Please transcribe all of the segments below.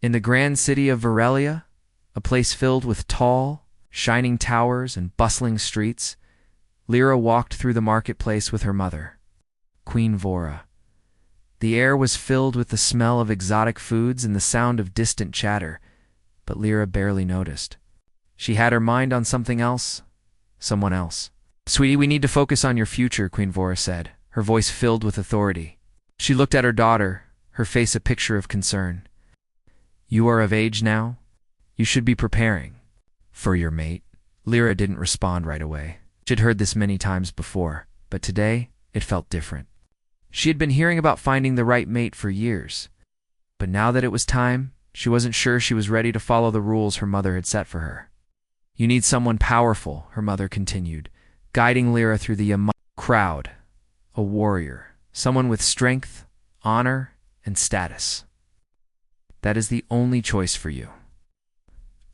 In the grand city of Varelia, a place filled with tall, shining towers and bustling streets, Lyra walked through the marketplace with her mother, Queen Vora. The air was filled with the smell of exotic foods and the sound of distant chatter, but Lyra barely noticed. She had her mind on something else, someone else. "Sweetie, we need to focus on your future," Queen Vora said, her voice filled with authority. She looked at her daughter, her face a picture of concern. "You are of age now. You should be preparing for your mate." Lyra didn't respond right away. She'd heard this many times before, but today it felt different. She had been hearing about finding the right mate for years, but now that it was time, she wasn't sure she was ready to follow the rules her mother had set for her. "You need someone powerful," her mother continued, guiding Lyra through the crowd. "A warrior, someone with strength, honor, and status. That is the only choice for you."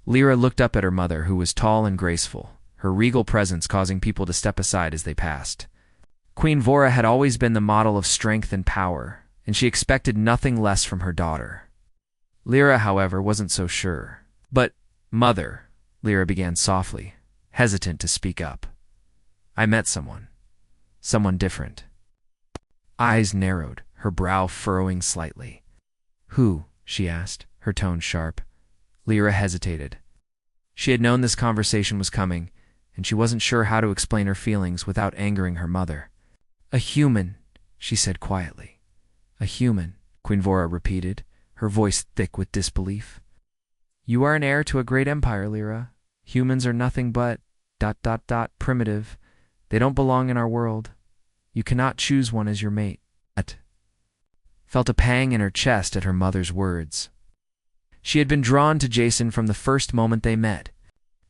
Lyra looked up at her mother, who was tall and graceful, her regal presence causing people to step aside as they passed. Queen Vora had always been the model of strength and power, and she expected nothing less from her daughter. Lyra, however, wasn't so sure. "But, Mother," Lyra began softly, hesitant to speak up. "I met someone different." Eyes narrowed, her brow furrowing slightly. "Who?" she asked, her tone sharp. Lyra hesitated. She had known this conversation was coming, and she wasn't sure how to explain her feelings without angering her mother. "A human," she said quietly. "A human," Queen Vora repeated, her voice thick with disbelief. "You are an heir to a great empire, Lyra. Humans are nothing but ... primitive. They don't belong in our world. You cannot choose one as your mate." Felt a pang in her chest at her mother's words. She had been drawn to Jason from the first moment they met.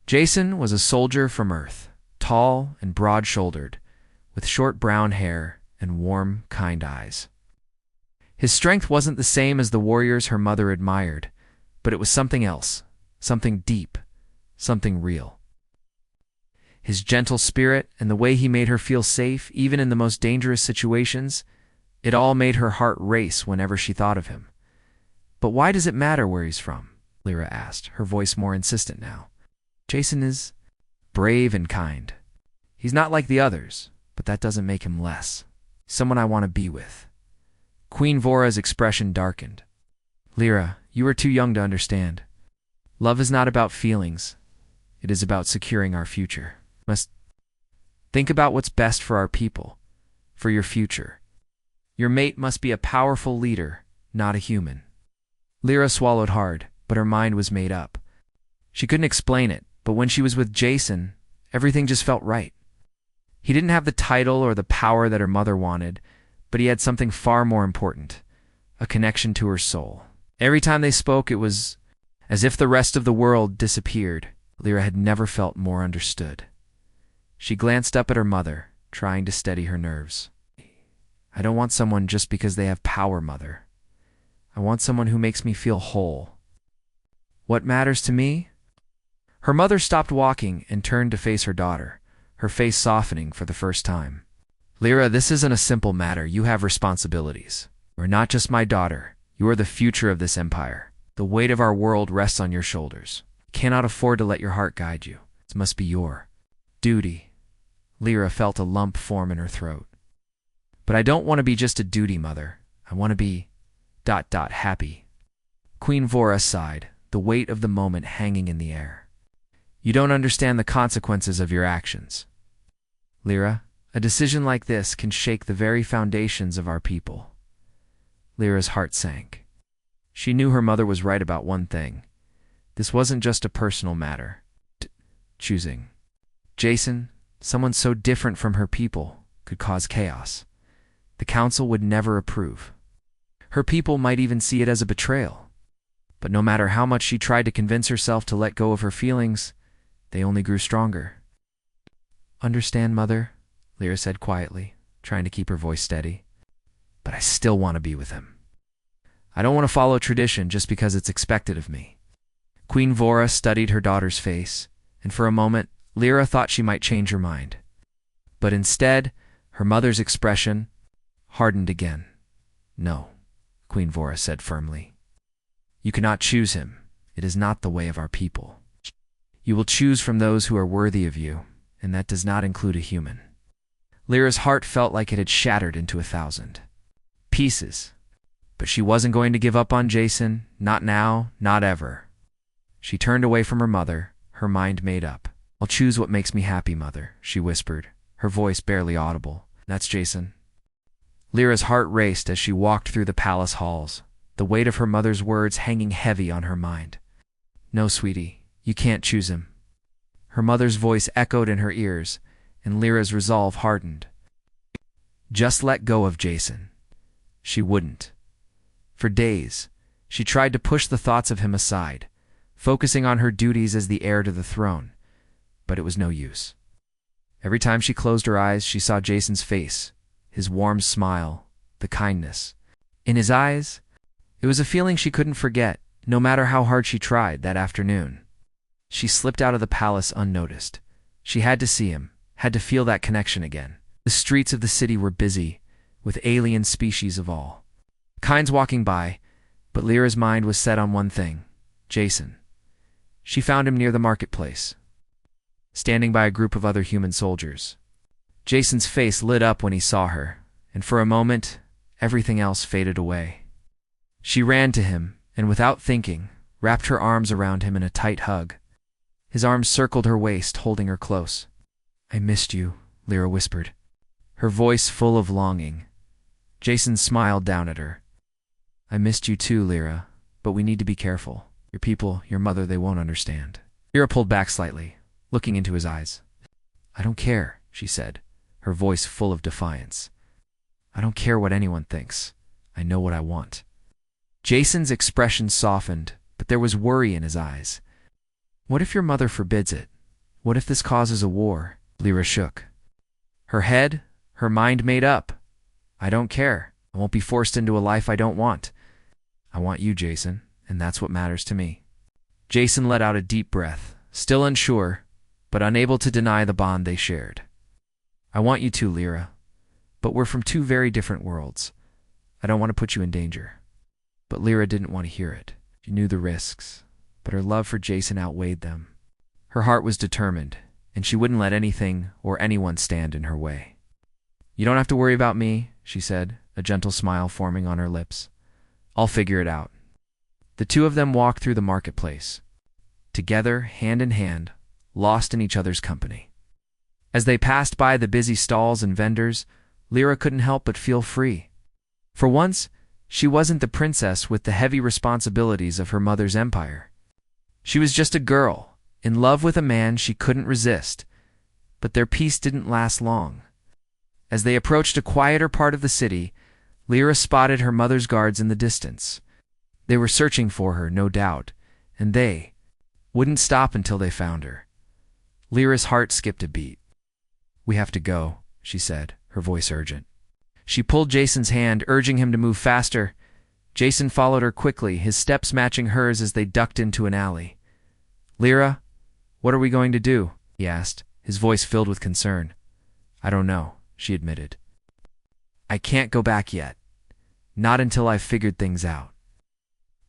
Jason was a soldier from Earth, tall and broad-shouldered, with short brown hair and warm, kind eyes. His strength wasn't the same as the warriors her mother admired, but it was something else, something deep, something real. His gentle spirit and the way he made her feel safe, even in the most dangerous situations, it all made her heart race whenever she thought of him. "But why does it matter where he's from?" Lyra asked, her voice more insistent now. "Jason is brave and kind. He's not like the others, but that doesn't make him less. Someone I want to be with." Queen Vora's expression darkened. "Lyra, you are too young to understand. Love is not about feelings. It is about securing our future. Must think about what's best for our people, for your future. Your mate must be a powerful leader, not a human." Lyra swallowed hard, but her mind was made up. She couldn't explain it, but when she was with Jason, everything just felt right. He didn't have the title or the power that her mother wanted, but he had something far more important, a connection to her soul. Every time they spoke, it was as if the rest of the world disappeared. Lyra had never felt more understood. She glanced up at her mother, trying to steady her nerves. "I don't want someone just because they have power, Mother. I want someone who makes me feel whole. What matters to me?" Her mother stopped walking and turned to face her daughter, her face softening for the first time. "Lyra, this isn't a simple matter. You have responsibilities. You are not just my daughter. You are the future of this empire. The weight of our world rests on your shoulders. You cannot afford to let your heart guide you. This must be your duty." Lyra felt a lump form in her throat. "But I don't want to be just a duty, Mother. I want to be ... happy." Queen Vora sighed, the weight of the moment hanging in the air. "You don't understand the consequences of your actions. Lyra, a decision like this can shake the very foundations of our people." Lyra's heart sank. She knew her mother was right about one thing. This wasn't just a personal matter. Choosing Jason, someone so different from her people, could cause chaos. The council would never approve. Her people might even see it as a betrayal. But no matter how much she tried to convince herself to let go of her feelings, they only grew stronger. "Understand, Mother," Lyra said quietly, trying to keep her voice steady. "But I still want to be with him. I don't want to follow tradition just because it's expected of me." Queen Vora studied her daughter's face, and for a moment, Lyra thought she might change her mind. But instead, her mother's expression hardened again. "No," Queen Vora said firmly. You cannot choose him. It is not the way of our people. You will choose from those who are worthy of you, and that does not include a human. Lyra's heart felt like it had shattered into 1,000 pieces. But she wasn't going to give up on Jason, not now, not ever. She turned away from her mother, her mind made up. I'll choose what makes me happy, mother, she whispered, her voice barely audible. That's Jason. Lyra's heart raced as she walked through the palace halls, the weight of her mother's words hanging heavy on her mind. No, sweetie, you can't choose him. Her mother's voice echoed in her ears, and Lyra's resolve hardened. Just let go of Jason. She wouldn't. For days, she tried to push the thoughts of him aside, focusing on her duties as the heir to the throne, but it was no use. Every time she closed her eyes, she saw Jason's face, his warm smile, the kindness. In his eyes, it was a feeling she couldn't forget, no matter how hard she tried that afternoon. She slipped out of the palace unnoticed. She had to see him, had to feel that connection again. The streets of the city were busy, with alien species of all kinds walking by, but Lyra's mind was set on one thing, Jason. She found him near the marketplace, standing by a group of other human soldiers. Jason's face lit up when he saw her, and for a moment, everything else faded away. She ran to him, and without thinking, wrapped her arms around him in a tight hug. His arms circled her waist, holding her close. I missed you, Lyra whispered, her voice full of longing. Jason smiled down at her. I missed you too, Lyra, but we need to be careful. Your people, your mother, they won't understand. Lyra pulled back slightly, looking into his eyes. I don't care, she said, her voice full of defiance. I don't care what anyone thinks. I know what I want. Jason's expression softened, but there was worry in his eyes. What if your mother forbids it? What if this causes a war? Lyra shook. Her head, her mind made up. I don't care. I won't be forced into a life I don't want. I want you, Jason, and that's what matters to me. Jason let out a deep breath, still unsure, but unable to deny the bond they shared. I want you too, Lyra, but we're from two very different worlds. I don't want to put you in danger. But Lyra didn't want to hear it. She knew the risks, but her love for Jason outweighed them. Her heart was determined, and she wouldn't let anything or anyone stand in her way. You don't have to worry about me, she said, a gentle smile forming on her lips. I'll figure it out. The two of them walked through the marketplace, together, hand in hand, lost in each other's company. As they passed by the busy stalls and vendors, Lyra couldn't help but feel free. For once, she wasn't the princess with the heavy responsibilities of her mother's empire. She was just a girl, in love with a man she couldn't resist, but their peace didn't last long. As they approached a quieter part of the city, Lyra spotted her mother's guards in the distance. They were searching for her, no doubt, and they wouldn't stop until they found her. Lyra's heart skipped a beat. We have to go, she said, her voice urgent. She pulled Jason's hand, urging him to move faster. Jason followed her quickly, his steps matching hers as they ducked into an alley. Lyra, what are we going to do? He asked, his voice filled with concern. I don't know, she admitted. I can't go back yet. Not until I've figured things out.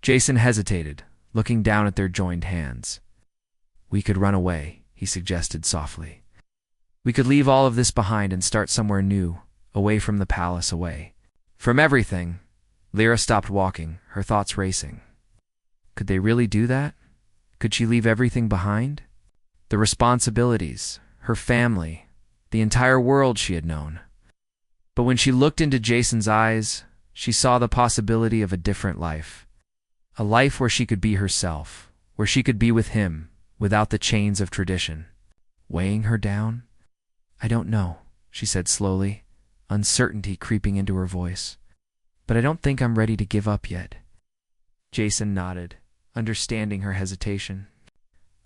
Jason hesitated, looking down at their joined hands. We could run away, he suggested softly. We could leave all of this behind and start somewhere new, away from the palace, away from everything. Lyra stopped walking, her thoughts racing. Could they really do that? Could she leave everything behind? The responsibilities, her family, the entire world she had known. But when she looked into Jason's eyes, she saw the possibility of a different life. A life where she could be herself, where she could be with him, without the chains of tradition. Weighing her down? I don't know, she said slowly, uncertainty creeping into her voice. But I don't think I'm ready to give up yet. Jason nodded, understanding her hesitation.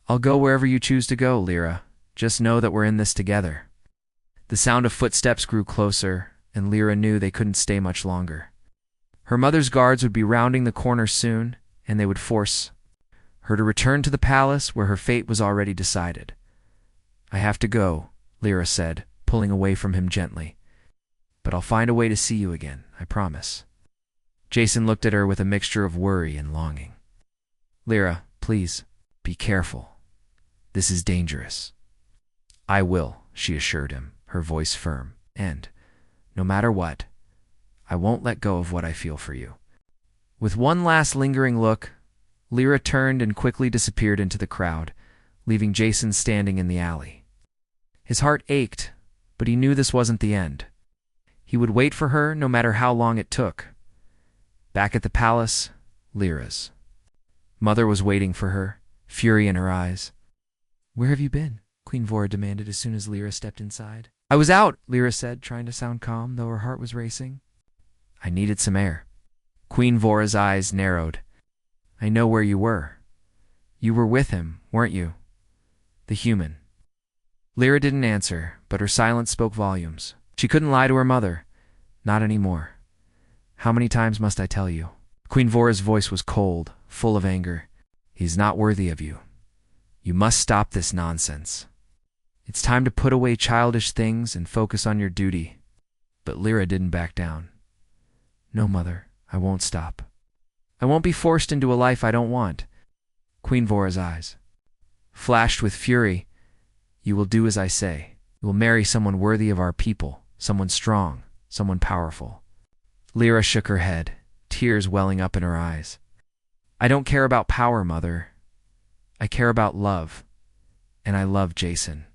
I'll go wherever you choose to go, Lyra. Just know that we're in this together. The sound of footsteps grew closer, and Lyra knew they couldn't stay much longer. Her mother's guards would be rounding the corner soon, and they would force her to return to the palace where her fate was already decided. I have to go, Lyra said, pulling away from him gently. But I'll find a way to see you again, I promise. Jason looked at her with a mixture of worry and longing. Lyra, please, be careful. This is dangerous. I will, she assured him, her voice firm. And, no matter what, I won't let go of what I feel for you. With one last lingering look, Lyra turned and quickly disappeared into the crowd, leaving Jason standing in the alley. His heart ached, but he knew this wasn't the end. He would wait for her no matter how long it took. Back at the palace, Lyra's mother was waiting for her, fury in her eyes. "Where have you been?" Queen Vora demanded as soon as Lyra stepped inside. "I was out," Lyra said, trying to sound calm, though her heart was racing. "I needed some air." Queen Vora's eyes narrowed. "I know where you were. You were with him, weren't you? The human." Lyra didn't answer, but her silence spoke volumes. She couldn't lie to her mother. Not anymore. "How many times must I tell you?" Queen Vora's voice was cold, full of anger. "He's not worthy of you. You must stop this nonsense. It's time to put away childish things and focus on your duty." But Lyra didn't back down. "No, Mother, I won't stop. I won't be forced into a life I don't want." Queen Vora's eyes flashed with fury. "You will do as I say. You will marry someone worthy of our people, someone strong, someone powerful." Lyra shook her head, tears welling up in her eyes. "I don't care about power, Mother. I care about love, and I love Jason."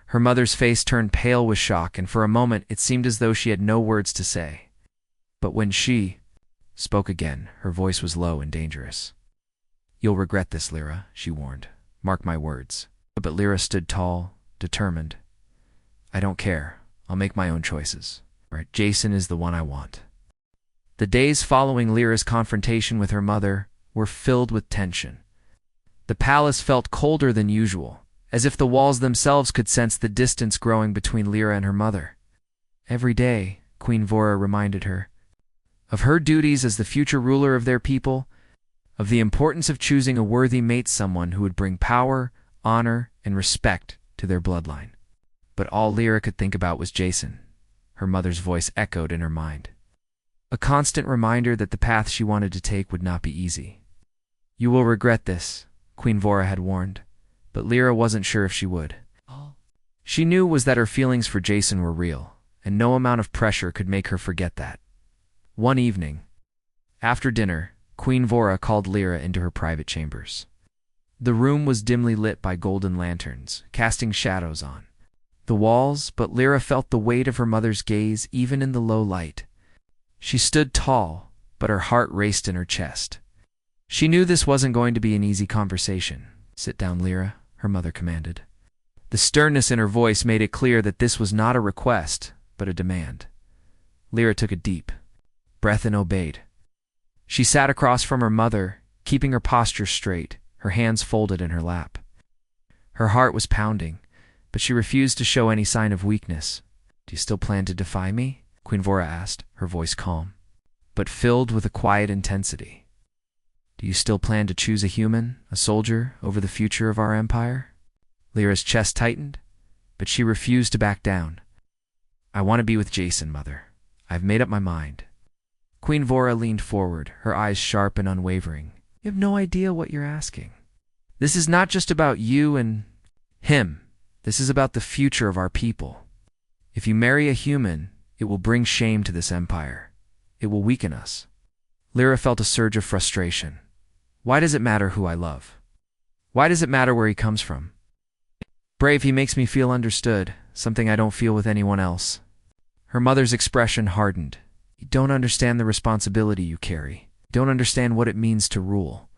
Her mother's face turned pale with shock, and for a moment it seemed as though she had no words to say. But when she spoke again, her voice was low and dangerous. "You'll regret this, Lyra," she warned. "Mark my words." But Lyra stood tall, determined. "I don't care. I'll make my own choices. Jason is the one I want." The days following Lyra's confrontation with her mother were filled with tension. The palace felt colder than usual, as if the walls themselves could sense the distance growing between Lyra and her mother. Every day, Queen Vora reminded her of her duties as the future ruler of their people, of the importance of choosing a worthy mate, someone who would bring power, honor, and respect to their bloodline. But all Lyra could think about was Jason. Her mother's voice echoed in her mind, a constant reminder that the path she wanted to take would not be easy. "You will regret this," Queen Vora had warned, but Lyra wasn't sure if she would. All she knew was that her feelings for Jason were real, and no amount of pressure could make her forget that. One evening, after dinner, Queen Vora called Lyra into her private chambers. The room was dimly lit by golden lanterns, casting shadows on the walls, but Lyra felt the weight of her mother's gaze even in the low light. She stood tall, but her heart raced in her chest. She knew this wasn't going to be an easy conversation. "Sit down, Lyra," her mother commanded. The sternness in her voice made it clear that this was not a request, but a demand. Lyra took a deep breath and obeyed. She sat across from her mother, keeping her posture straight, her hands folded in her lap. Her heart was pounding, but she refused to show any sign of weakness. "Do you still plan to defy me?" Queen Vora asked, her voice calm, but filled with a quiet intensity. "Do you still plan to choose a human, a soldier, over the future of our empire?" Lyra's chest tightened, but she refused to back down. "I want to be with Jason, Mother. I've made up my mind." Queen Vora leaned forward, her eyes sharp and unwavering. "You have no idea what you're asking. This is not just about you and him. This is about the future of our people. If you marry a human, it will bring shame to this empire. It will weaken us." Lyra felt a surge of frustration. Why does it matter who I love? Why does it matter where he comes from? Brave, he makes me feel understood, something I don't feel with anyone else. Her mother's expression hardened. "You don't understand the responsibility you carry. You don't understand what it means to rule.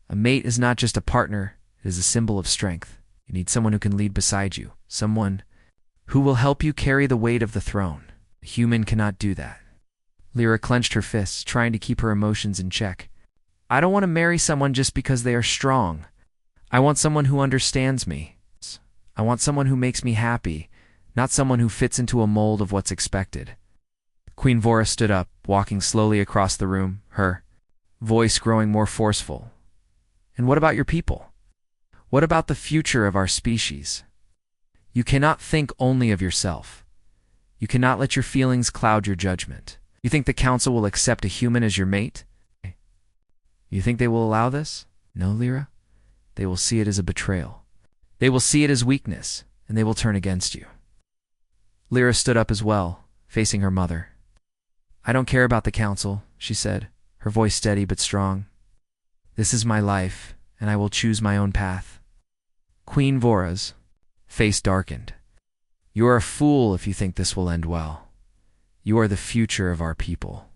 A mate is not just a partner, it is a symbol of strength. You need someone who can lead beside you, someone who will help you carry the weight of the throne. A human cannot do that." Lyra clenched her fists, trying to keep her emotions in check. "I don't want to marry someone just because they are strong. I want someone who understands me. I want someone who makes me happy, not someone who fits into a mold of what's expected." Queen Vora stood up, walking slowly across the room, her voice growing more forceful. "And what about your people? What about the future of our species? You cannot think only of yourself. You cannot let your feelings cloud your judgment. You think the council will accept a human as your mate? You think they will allow this? No, Lyra, they will see it as a betrayal. They will see it as weakness, and they will turn against you. Lyra stood up as well, facing her mother. I don't care about the council, she said, her voice steady but strong. This is my life, and I will choose my own path. Queen Vora's face darkened. You are a fool if you think this will end well. You are the future of our people.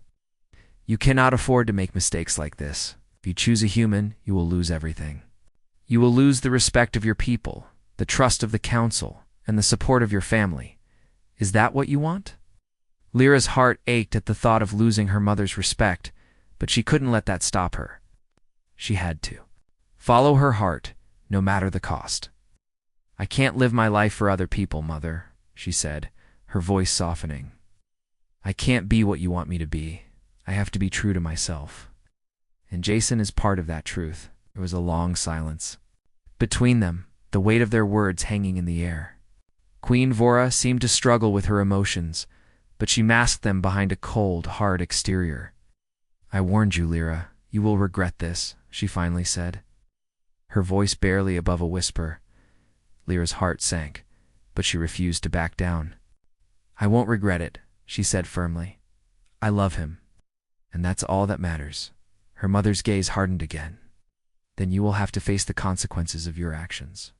You cannot afford to make mistakes like this. If you choose a human, you will lose everything. You will lose the respect of your people, the trust of the council, and the support of your family. Is that what you want? Lyra's heart ached at the thought of losing her mother's respect, but she couldn't let that stop her. She had to follow her heart, no matter the cost. I can't live my life for other people, Mother, she said, her voice softening. I can't be what you want me to be. I have to be true to myself. And Jason is part of that truth. There was a long silence. Between them, the weight of their words hanging in the air. Queen Vora seemed to struggle with her emotions, but she masked them behind a cold, hard exterior. I warned you, Lyra. You will regret this, she finally said. Her voice barely above a whisper. Lyra's heart sank, but she refused to back down. I won't regret it, she said firmly. I love him, and that's all that matters. Her mother's gaze hardened again. Then you will have to face the consequences of your actions.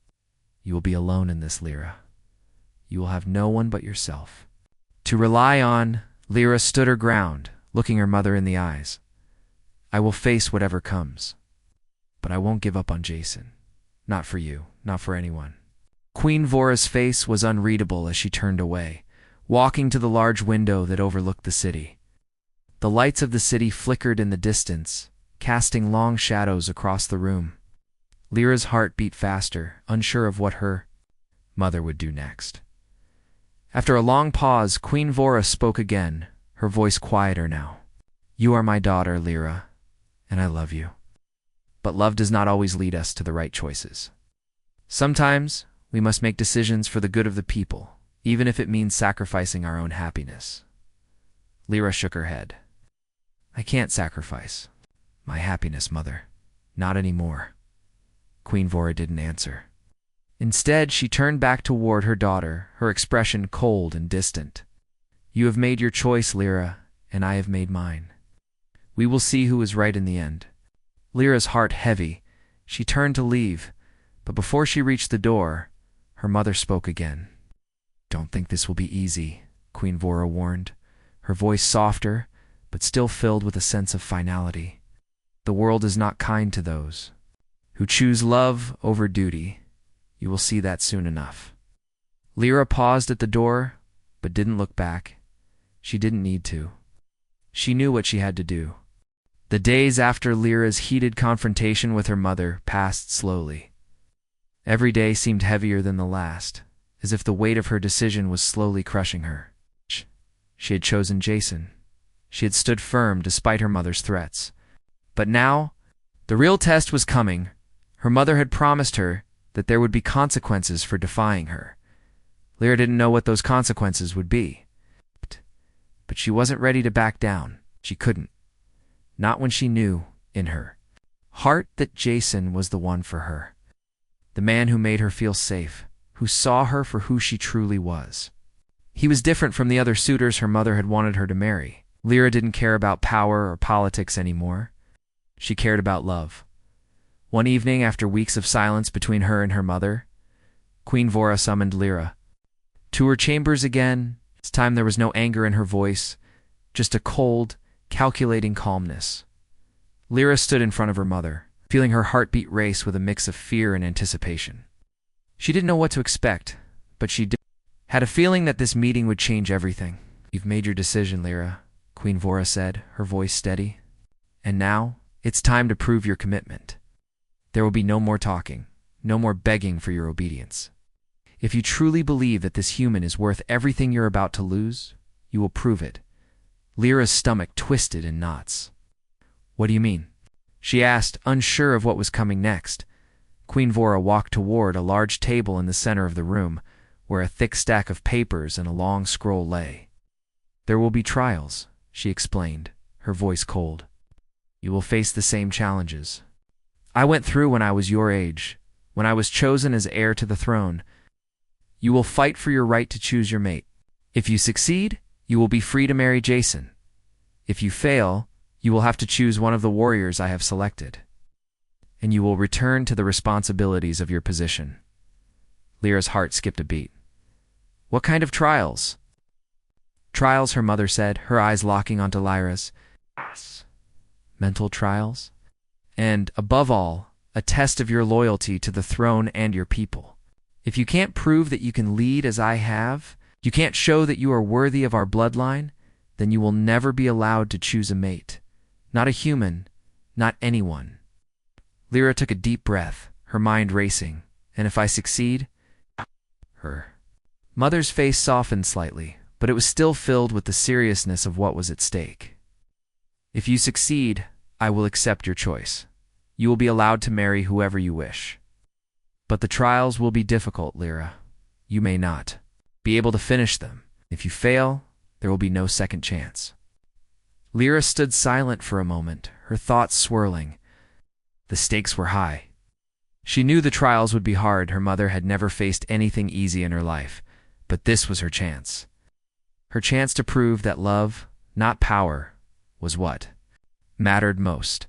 You will be alone in this, Lyra. You will have no one but yourself to rely on. Lyra stood her ground, looking her mother in the eyes. I will face whatever comes, but I won't give up on Jason. Not for you, not for anyone. Queen Vora's face was unreadable as she turned away, walking to the large window that overlooked the city. The lights of the city flickered in the distance, casting long shadows across the room. Lyra's heart beat faster, unsure of what her mother would do next. After a long pause, Queen Vora spoke again, her voice quieter now. You are my daughter, Lyra, and I love you. But love does not always lead us to the right choices. Sometimes we must make decisions for the good of the people, even if it means sacrificing our own happiness. Lyra shook her head. I can't sacrifice my happiness, Mother. Not anymore. Queen Vora didn't answer. Instead, she turned back toward her daughter, her expression cold and distant. You have made your choice, Lyra, and I have made mine. We will see who is right in the end. Lyra's heart heavy, she turned to leave, but before she reached the door, her mother spoke again. Don't think this will be easy, Queen Vora warned, her voice softer, but still filled with a sense of finality. The world is not kind to those who choose love over duty. You will see that soon enough. Lyra paused at the door, but didn't look back. She didn't need to. She knew what she had to do. The days after Lyra's heated confrontation with her mother passed slowly. Every day seemed heavier than the last, as if the weight of her decision was slowly crushing her. She had chosen Jason. She had stood firm despite her mother's threats. But now, the real test was coming. Her mother had promised her that there would be consequences for defying her. Lyra didn't know what those consequences would be. But she wasn't ready to back down. She couldn't. Not when she knew, in her heart, that Jason was the one for her. The man who made her feel safe, who saw her for who she truly was. He was different from the other suitors her mother had wanted her to marry. Lyra didn't care about power or politics anymore. She cared about love. One evening, after weeks of silence between her and her mother, Queen Vora summoned Lyra to her chambers again. This time there was no anger in her voice, just a cold, calculating calmness. Lyra stood in front of her mother, feeling her heartbeat race with a mix of fear and anticipation. She didn't know what to expect, but she had a feeling that this meeting would change everything. You've made your decision, Lyra, Queen Vora said, her voice steady. And now, it's time to prove your commitment. There will be no more talking, no more begging for your obedience. If you truly believe that this human is worth everything you're about to lose, you will prove it. Lyra's stomach twisted in knots. What do you mean? She asked, unsure of what was coming next. Queen Vora walked toward a large table in the center of the room, where a thick stack of papers and a long scroll lay. There will be trials, she explained, her voice cold. You will face the same challenges. I went through when I was your age, when I was chosen as heir to the throne. You will fight for your right to choose your mate. If you succeed, you will be free to marry Jason. If you fail, you will have to choose one of the warriors I have selected, and you will return to the responsibilities of your position." Lyra's heart skipped a beat. "What kind of trials?" "Trials," her mother said, her eyes locking onto Lyra's. "Yes. Mental trials. And, above all, a test of your loyalty to the throne and your people. If you can't prove that you can lead as I have, you can't show that you are worthy of our bloodline, then you will never be allowed to choose a mate. Not a human, not anyone." Lyra took a deep breath, her mind racing. "And if I succeed?" Her mother's face softened slightly, but it was still filled with the seriousness of what was at stake. "If you succeed, I will accept your choice. You will be allowed to marry whoever you wish. But the trials will be difficult, Lyra. You may not be able to finish them. If you fail, there will be no second chance." Lyra stood silent for a moment, her thoughts swirling. The stakes were high. She knew the trials would be hard. Her mother had never faced anything easy in her life, but this was her chance. Her chance to prove that love, not power, was what mattered most.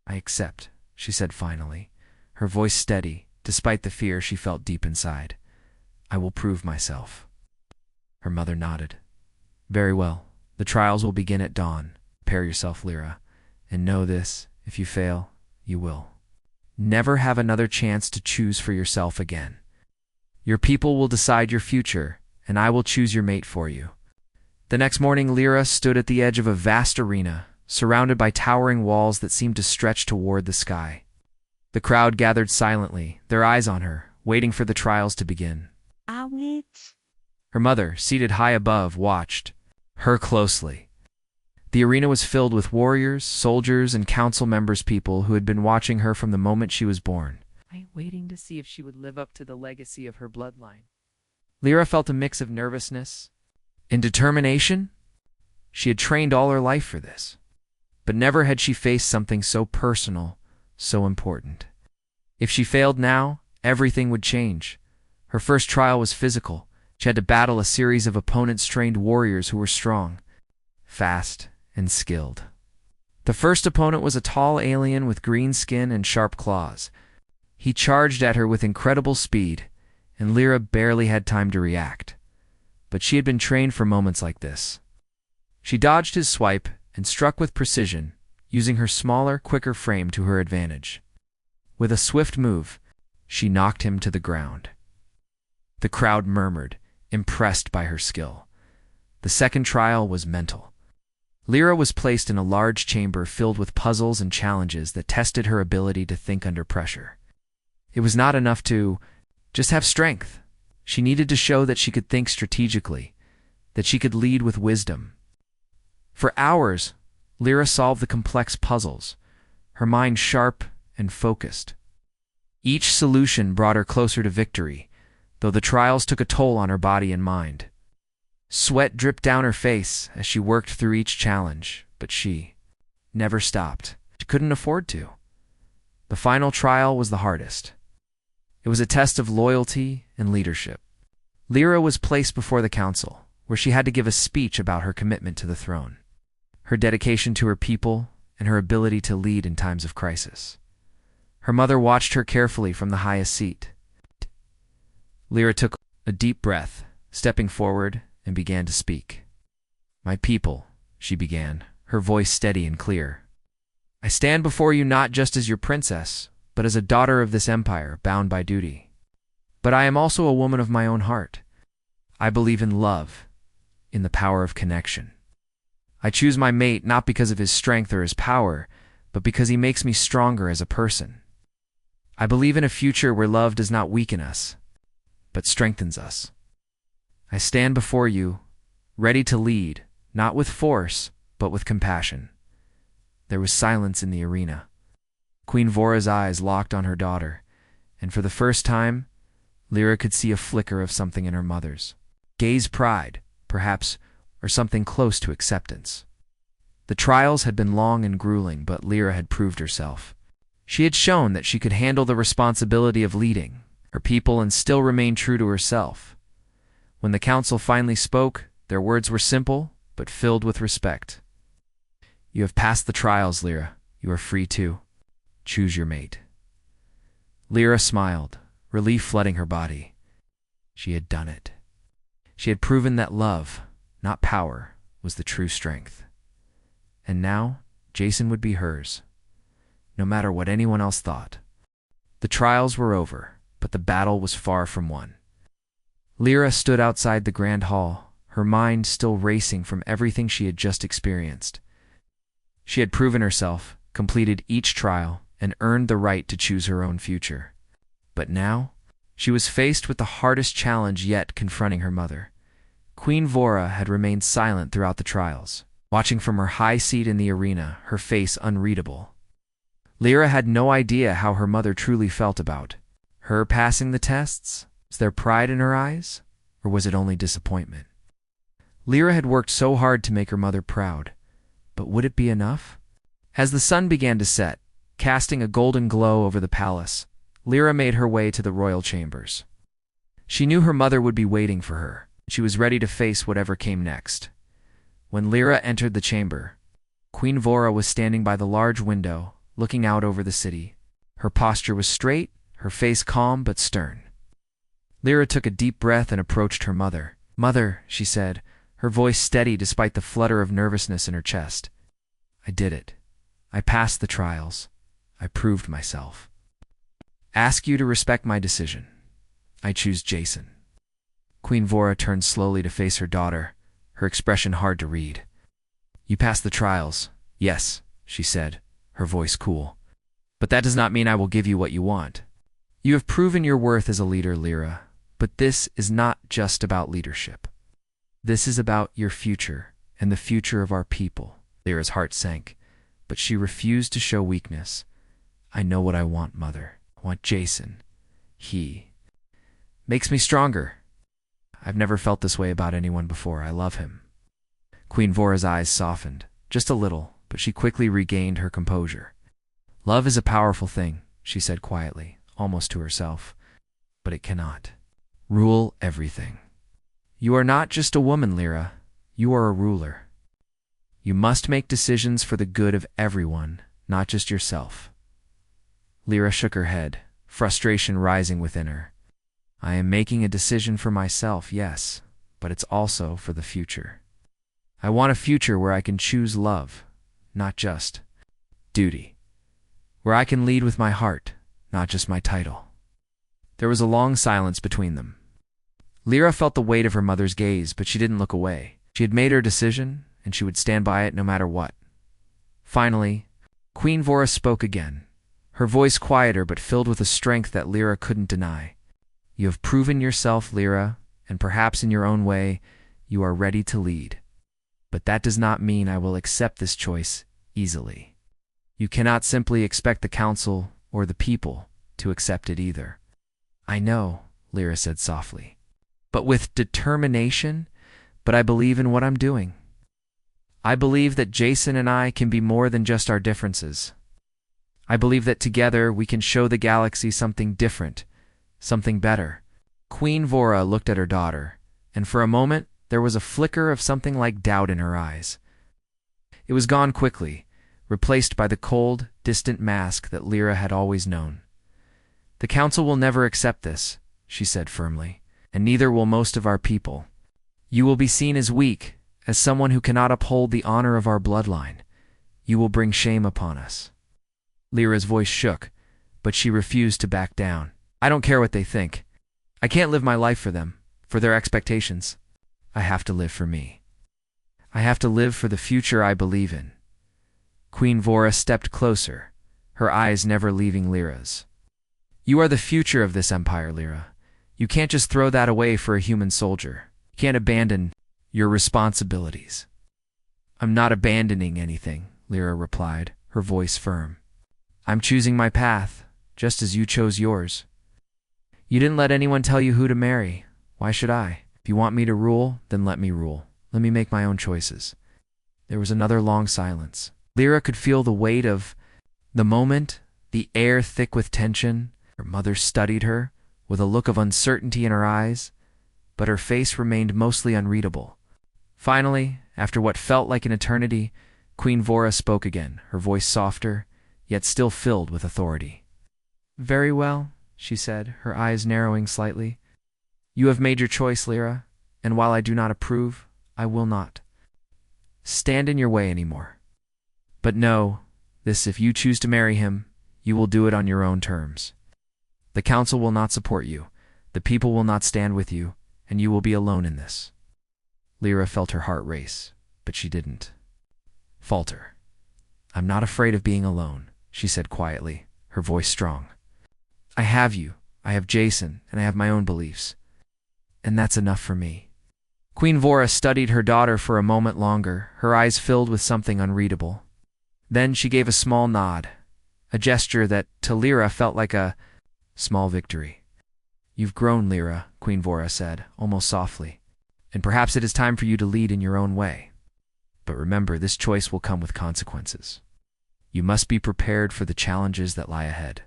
"I accept," she said finally, her voice steady, despite the fear she felt deep inside. "I will prove myself." Her mother nodded. "Very well. The trials will begin at dawn. Prepare yourself, Lyra, and know this: if you fail, you will never have another chance to choose for yourself again. Your people will decide your future, and I will choose your mate for you." The next morning, Lyra stood at the edge of a vast arena, surrounded by towering walls that seemed to stretch toward the sky. The crowd gathered silently, their eyes on her, waiting for the trials to begin. Her mother, seated high above, watched her closely. The arena was filled with warriors, soldiers, and council members, people who had been watching her from the moment she was born, waiting to see if she would live up to the legacy of her bloodline. Lyra felt a mix of nervousness and determination. She had trained all her life for this, but never had she faced something so personal, so important. If she failed now, everything would change. Her first trial was physical. She had to battle a series of opponents-trained warriors who were strong, fast, and skilled. The first opponent was a tall alien with green skin and sharp claws. He charged at her with incredible speed, and Lyra barely had time to react. But she had been trained for moments like this. She dodged his swipe and struck with precision, using her smaller, quicker frame to her advantage. With a swift move, she knocked him to the ground. The crowd murmured, impressed by her skill. The second trial was mental. Lyra was placed in a large chamber filled with puzzles and challenges that tested her ability to think under pressure. It was not enough to just have strength. She needed to show that she could think strategically, that she could lead with wisdom. For hours, Lyra solved the complex puzzles, her mind sharp and focused. Each solution brought her closer to victory, though the trials took a toll on her body and mind. Sweat dripped down her face as she worked through each challenge, but she never stopped. She couldn't afford to. The final trial was the hardest. It was a test of loyalty and leadership. Lyra was placed before the council, where she had to give a speech about her commitment to the throne, her dedication to her people, and her ability to lead in times of crisis. Her mother watched her carefully from the highest seat. Lyra took a deep breath, stepping forward, and began to speak. "My people," she began, her voice steady and clear. "I stand before you not just as your princess, but as a daughter of this empire, bound by duty. But I am also a woman of my own heart. I believe in love, in the power of connection. I choose my mate not because of his strength or his power, but because he makes me stronger as a person. I believe in a future where love does not weaken us, but strengthens us. I stand before you, ready to lead, not with force, but with compassion." There was silence in the arena. Queen Vora's eyes locked on her daughter, and for the first time, Lyra could see a flicker of something in her mother's gaze, pride, perhaps, or something close to acceptance. The trials had been long and grueling, but Lyra had proved herself. She had shown that she could handle the responsibility of leading her people and still remain true to herself. When the council finally spoke, their words were simple but filled with respect. "You have passed the trials, Lyra. You are free to choose your mate." Lyra smiled, relief flooding her body. She had done it. She had proven that love, not power, was the true strength. And now, Jason would be hers, no matter what anyone else thought. The trials were over, but the battle was far from won. Lyra stood outside the grand hall, her mind still racing from everything she had just experienced. She had proven herself, completed each trial, and earned the right to choose her own future. But now, she was faced with the hardest challenge yet confronting her mother. Queen Vora had remained silent throughout the trials, watching from her high seat in the arena, her face unreadable. Lyra had no idea how her mother truly felt about her passing the tests. Was there pride in her eyes, or was it only disappointment? Lyra had worked so hard to make her mother proud, but would it be enough? As the sun began to set, casting a golden glow over the palace, Lyra made her way to the royal chambers. She knew her mother would be waiting for her. She was ready to face whatever came next. When Lyra entered the chamber, Queen Vora was standing by the large window, looking out over the city. Her posture was straight, her face calm but stern. Lyra took a deep breath and approached her mother. "Mother," she said, her voice steady despite the flutter of nervousness in her chest. "I did it. I passed the trials. I proved myself. Ask you to respect my decision. I choose Jason." Queen Vora turned slowly to face her daughter, her expression hard to read. "You passed the trials, yes," she said, her voice cool. "But that does not mean I will give you what you want. You have proven your worth as a leader, Lyra, but this is not just about leadership. This is about your future and the future of our people." Lyra's heart sank, but she refused to show weakness. "I know what I want, Mother. I want Jason. He makes me stronger. I've never felt this way about anyone before. I love him." Queen Vora's eyes softened, just a little, but she quickly regained her composure. "Love is a powerful thing," she said quietly, almost to herself, "but it cannot rule everything. You are not just a woman, Lyra. You are a ruler. You must make decisions for the good of everyone, not just yourself." Lyra shook her head, frustration rising within her. "I am making a decision for myself, yes, but it's also for the future. I want a future where I can choose love, not just duty. Where I can lead with my heart, not just my title." There was a long silence between them. Lyra felt the weight of her mother's gaze, but she didn't look away. She had made her decision, and she would stand by it no matter what. Finally, Queen Vora spoke again, her voice quieter but filled with a strength that Lyra couldn't deny. "You have proven yourself, Lyra, and perhaps in your own way, you are ready to lead. But that does not mean I will accept this choice easily. You cannot simply expect the council or the people to accept it either." "I know," Lyra said softly, "but with determination, but I believe in what I'm doing. I believe that Jason and I can be more than just our differences. I believe that together we can show the galaxy something different, something better." Queen Vora looked at her daughter, and for a moment there was a flicker of something like doubt in her eyes. It was gone quickly, replaced by the cold, distant mask that Lyra had always known. "The council will never accept this," she said firmly, "and neither will most of our people. You will be seen as weak, as someone who cannot uphold the honor of our bloodline. You will bring shame upon us." Lyra's voice shook, but she refused to back down. "I don't care what they think. I can't live my life for them, for their expectations. I have to live for me. I have to live for the future I believe in." Queen Vora stepped closer, her eyes never leaving Lyra's. "You are the future of this empire, Lyra. You can't just throw that away for a human soldier. You can't abandon your responsibilities." "I'm not abandoning anything," Lyra replied, her voice firm. "I'm choosing my path, just as you chose yours. You didn't let anyone tell you who to marry. Why should I? If you want me to rule, then let me rule. Let me make my own choices." There was another long silence. Lyra could feel the weight of the moment, the air thick with tension. Her mother studied her, with a look of uncertainty in her eyes, but her face remained mostly unreadable. Finally, after what felt like an eternity, Queen Vora spoke again, her voice softer, yet still filled with authority. "Very well," she said, her eyes narrowing slightly. "You have made your choice, Lyra, and while I do not approve, I will not stand in your way anymore. But know this, if you choose to marry him, you will do it on your own terms. The council will not support you, the people will not stand with you, and you will be alone in this." Lyra felt her heart race, but she didn't falter. "I'm not afraid of being alone," she said quietly, her voice strong. "I have you, I have Jason, and I have my own beliefs. And that's enough for me." Queen Vora studied her daughter for a moment longer, her eyes filled with something unreadable. Then she gave a small nod, a gesture that, to Lyra, felt like a small victory. "You've grown, Lyra," Queen Vora said, almost softly, "and perhaps it is time for you to lead in your own way. But remember, this choice will come with consequences. You must be prepared for the challenges that lie ahead."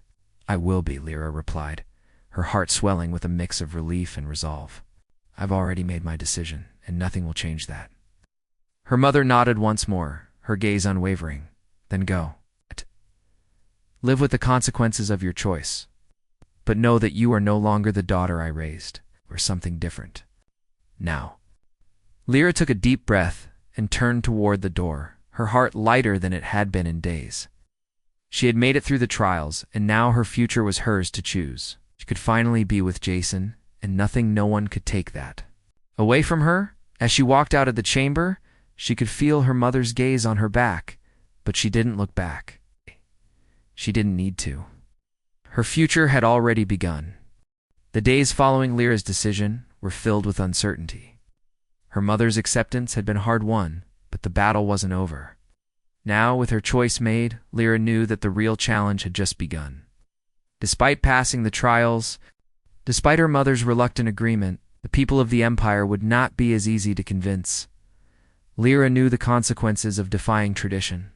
"I will be," Lyra replied, her heart swelling with a mix of relief and resolve. "I've already made my decision, and nothing will change that." Her mother nodded once more, her gaze unwavering. "Then go. Live with the consequences of your choice. But know that you are no longer the daughter I raised, or something different. Now." Lyra took a deep breath and turned toward the door, her heart lighter than it had been in days. She had made it through the trials, and now her future was hers to choose. She could finally be with Jason, and no one could take that away from her. As she walked out of the chamber, she could feel her mother's gaze on her back, but she didn't look back. She didn't need to. Her future had already begun. The days following Lyra's decision were filled with uncertainty. Her mother's acceptance had been hard-won, but the battle wasn't over. Now, with her choice made, Lyra knew that the real challenge had just begun. Despite passing the trials, despite her mother's reluctant agreement, the people of the Empire would not be as easy to convince. Lyra knew the consequences of defying tradition.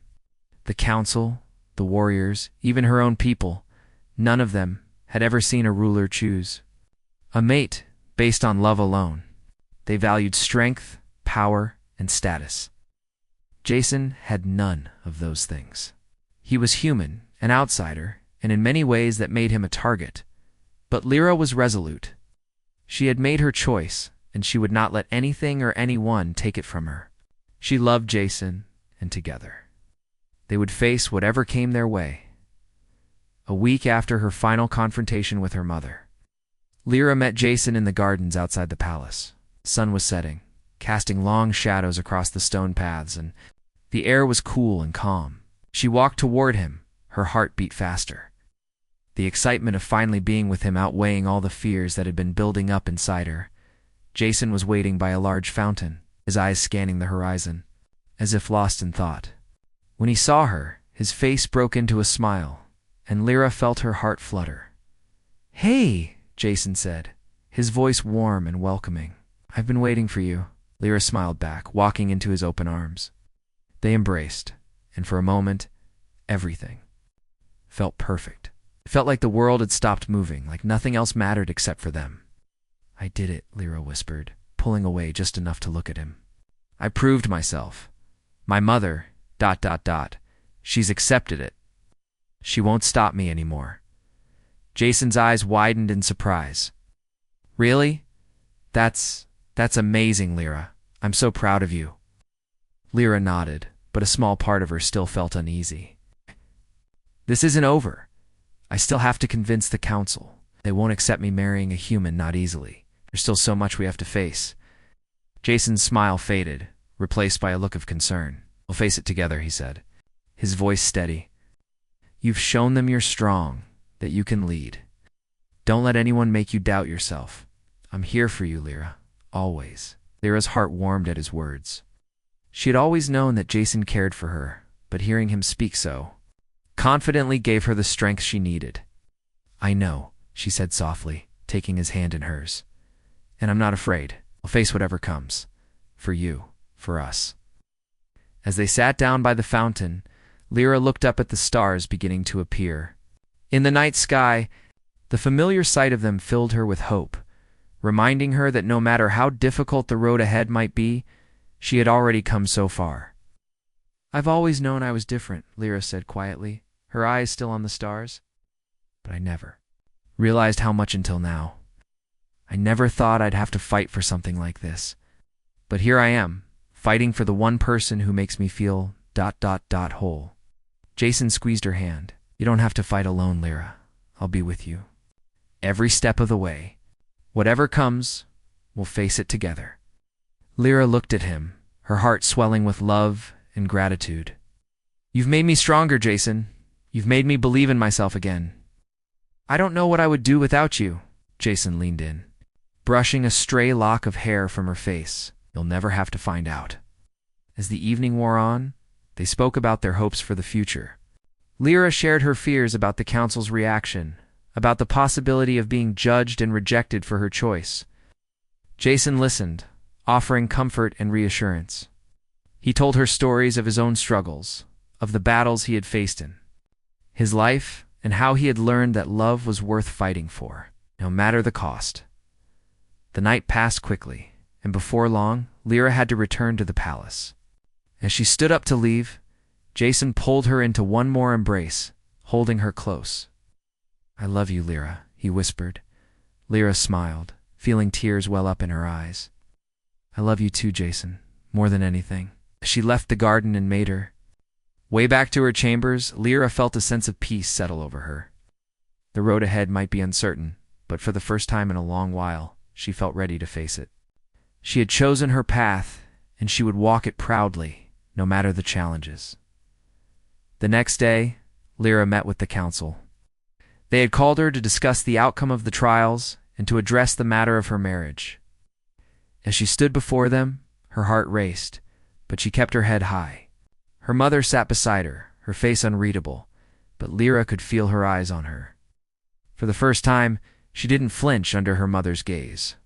The council, the warriors, even her own people, none of them had ever seen a ruler choose a mate based on love alone. They valued strength, power, and status. Jason had none of those things. He was human, an outsider, and in many ways that made him a target. But Lyra was resolute. She had made her choice, and she would not let anything or anyone take it from her. She loved Jason, and together they would face whatever came their way. A week after her final confrontation with her mother, Lyra met Jason in the gardens outside the palace. The sun was setting, casting long shadows across the stone paths, and the air was cool and calm. She walked toward him, her heart beat faster. The excitement of finally being with him outweighing all the fears that had been building up inside her. Jason was waiting by a large fountain, his eyes scanning the horizon, as if lost in thought. When he saw her, his face broke into a smile, and Lyra felt her heart flutter. "Hey," Jason said, his voice warm and welcoming. "I've been waiting for you," Lyra smiled back, walking into his open arms. They embraced, and for a moment, everything felt perfect. It felt like the world had stopped moving, like nothing else mattered except for them. "I did it," Lyra whispered, pulling away just enough to look at him. "I proved myself. My mother, ... she's accepted it. She won't stop me anymore." Jason's eyes widened in surprise. "Really? That's amazing, Lyra. I'm so proud of you." Lyra nodded, but a small part of her still felt uneasy. "This isn't over. I still have to convince the council. They won't accept me marrying a human, not easily. There's still so much we have to face." Jason's smile faded, replaced by a look of concern. "We'll face it together," he said, his voice steady. "You've shown them you're strong, that you can lead. Don't let anyone make you doubt yourself. I'm here for you, Lyra, always." Lyra's heart warmed at his words. She had always known that Jason cared for her, but hearing him speak so confidently gave her the strength she needed. "I know," she said softly, taking his hand in hers. "And I'm not afraid. I'll face whatever comes. For you, for us." As they sat down by the fountain, Lyra looked up at the stars beginning to appear. In the night sky, the familiar sight of them filled her with hope, reminding her that no matter how difficult the road ahead might be, she had already come so far. "I've always known I was different," Lyra said quietly, her eyes still on the stars. "But I never realized how much until now. I never thought I'd have to fight for something like this. But here I am, fighting for the one person who makes me feel ... whole." Jason squeezed her hand. "You don't have to fight alone, Lyra. I'll be with you. Every step of the way. Whatever comes, we'll face it together." Lyra looked at him, her heart swelling with love and gratitude. "You've made me stronger, Jason. You've made me believe in myself again." "I don't know what I would do without you." Jason leaned in, brushing a stray lock of hair from her face. "You'll never have to find out." As the evening wore on, they spoke about their hopes for the future. Lyra shared her fears about the council's reaction, about the possibility of being judged and rejected for her choice. Jason listened, offering comfort and reassurance. He told her stories of his own struggles, of the battles he had faced in his life, and how he had learned that love was worth fighting for, no matter the cost. The night passed quickly, and before long, Lyra had to return to the palace. As she stood up to leave, Jason pulled her into one more embrace, holding her close. "I love you, Lyra," he whispered. Lyra smiled, feeling tears well up in her eyes. "I love you too, Jason, more than anything." As she left the garden and made her way back to her chambers, Lyra felt a sense of peace settle over her. The road ahead might be uncertain, but for the first time in a long while, she felt ready to face it. She had chosen her path, and she would walk it proudly, no matter the challenges. The next day, Lyra met with the council. They had called her to discuss the outcome of the trials and to address the matter of her marriage. As she stood before them, her heart raced, but she kept her head high. Her mother sat beside her, her face unreadable, but Lyra could feel her eyes on her. For the first time, she didn't flinch under her mother's gaze.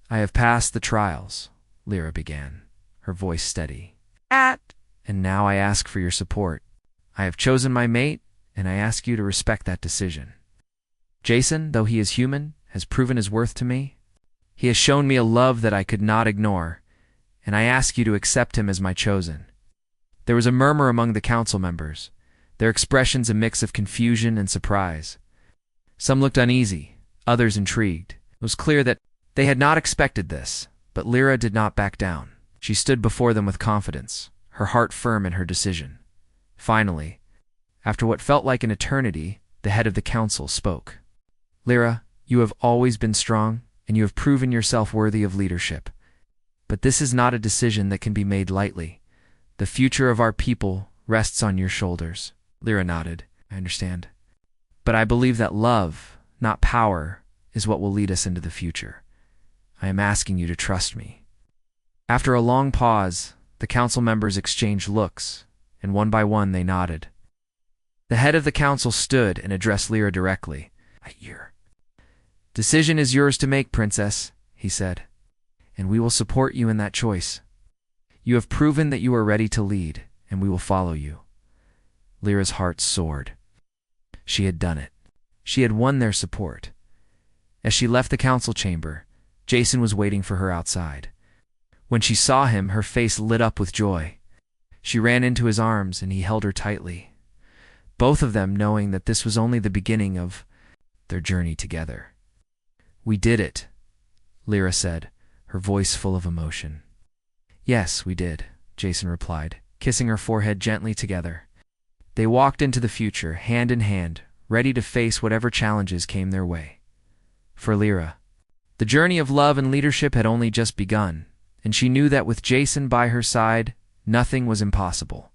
"I have passed the trials," Lyra began, her voice steady. "And now I ask for your support. I have chosen my mate, and I ask you to respect that decision. Jason, though he is human, has proven his worth to me. He has shown me a love that I could not ignore, and I ask you to accept him as my chosen." There was a murmur among the council members, their expressions a mix of confusion and surprise. Some looked uneasy, others intrigued. It was clear that they had not expected this, but Lyra did not back down. She stood before them with confidence, her heart firm in her decision. Finally, after what felt like an eternity, the head of the council spoke. "Lyra, you have always been strong, and you have proven yourself worthy of leadership. But this is not a decision that can be made lightly. The future of our people rests on your shoulders." Lyra nodded. "I understand. But I believe that love, not power, is what will lead us into the future. I am asking you to trust me." After a long pause, the council members exchanged looks, and one by one they nodded. The head of the council stood and addressed Lyra directly. "Your decision is yours to make, Princess," he said, "and we will support you in that choice. You have proven that you are ready to lead, and we will follow you." Lyra's heart soared. She had done it. She had won their support. As she left the council chamber, Jason was waiting for her outside. When she saw him, her face lit up with joy. She ran into his arms, and he held her tightly, both of them knowing that this was only the beginning of their journey together. "We did it," Lyra said, her voice full of emotion. "Yes, we did," Jason replied, kissing her forehead gently together. They walked into the future, hand in hand, ready to face whatever challenges came their way. For Lyra, the journey of love and leadership had only just begun, and she knew that with Jason by her side, nothing was impossible.